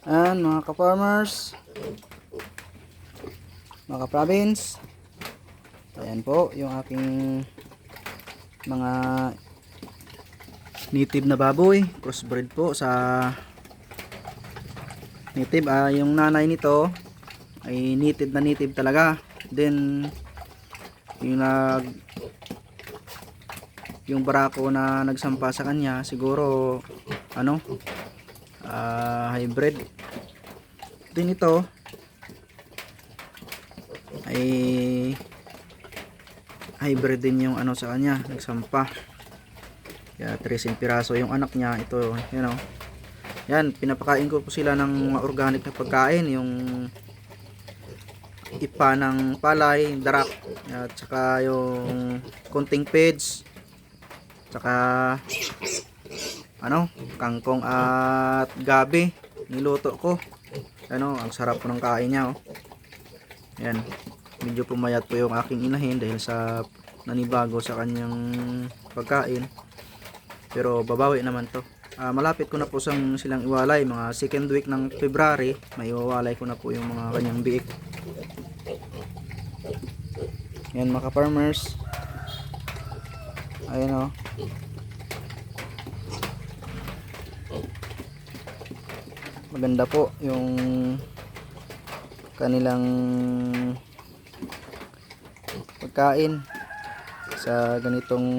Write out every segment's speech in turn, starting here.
And mga ka-farmers, mga ka-province, ayan po yung aking mga native na baboy, crossbred po sa native. Yung nanay nito ay native talaga. Then yung barako na nagsampa sa kanya siguro hybrid. Din ito ay hybrid din yung sa kanya nagsampa, kaya 13 piraso yung anak niya. Ito yan, pinapakain ko po sila ng organic na pagkain, yung ipa ng palay, darak, at saka yung konting feeds, saka kangkong at gabi niluto ko. Ang sarap po ng kain niya. Yan, medyo pumayat po yung aking inahin dahil sa nanibago sa kanyang pagkain, pero babawi naman to. Malapit ko na po silang iwalay, mga second week ng February may iwawalay ko na po yung mga kanyang biik. Yan mga farmers, ayun maganda po yung kanilang pagkain. Sa ganitong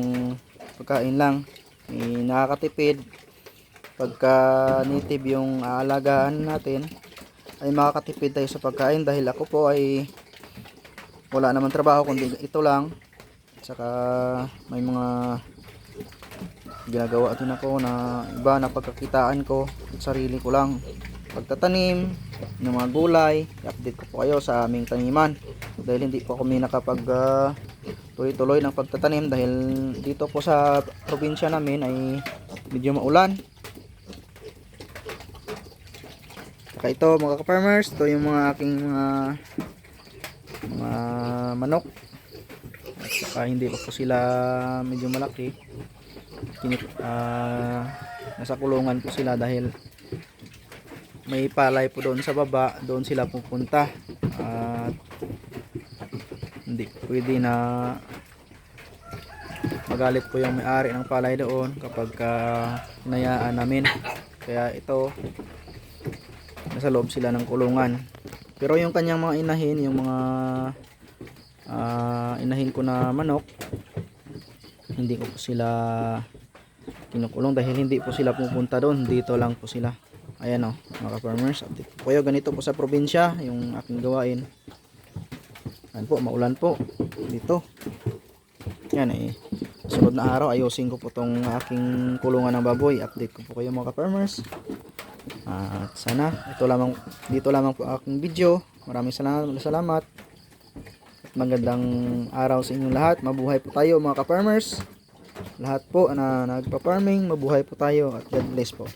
pagkain lang nakakatipid. Pagka native yung aalagaan natin ay makakatipid tayo sa pagkain, dahil ako po ay wala naman trabaho kundi ito lang, saka may mga ginagawa din ako na iba na pagkakitaan ko at sarili ko lang, pagtatanim ng mga gulay. I-update ko po kayo sa aming taniman, dahil hindi po kami nakapag tuloy-tuloy ng pagtatanim dahil dito po sa probinsya namin ay medyo maulan. Saka ito mga ka-farmers, ito yung mga aking mga manok, at saka hindi pa po sila medyo malaki. Nasa kulungan po sila dahil may palay po doon sa baba, doon sila pupunta, at hindi pwede na magalit po yung may-ari ng palay doon kapag hinayaan namin. Kaya ito, nasa loob sila ng kulungan. Pero yung kanyang mga inahin, yung mga inahin ko na manok, hindi ko po sila kinukulong dahil hindi po sila pupunta doon, dito lang po sila. Ayan mga farmers, update po kayo. Ganito po sa probinsya yung aking gawain. Ayan po, maulan po dito. Yan sunod na araw ayusin ko po tong aking kulungan ng baboy. Update ko po kayo mga farmers. At sana dito lamang po aking video. Maraming salamat at magandang araw sa inyong lahat. Mabuhay po tayo mga ka-farmers. Lahat po na nagpa-farming, mabuhay po tayo at God bless po.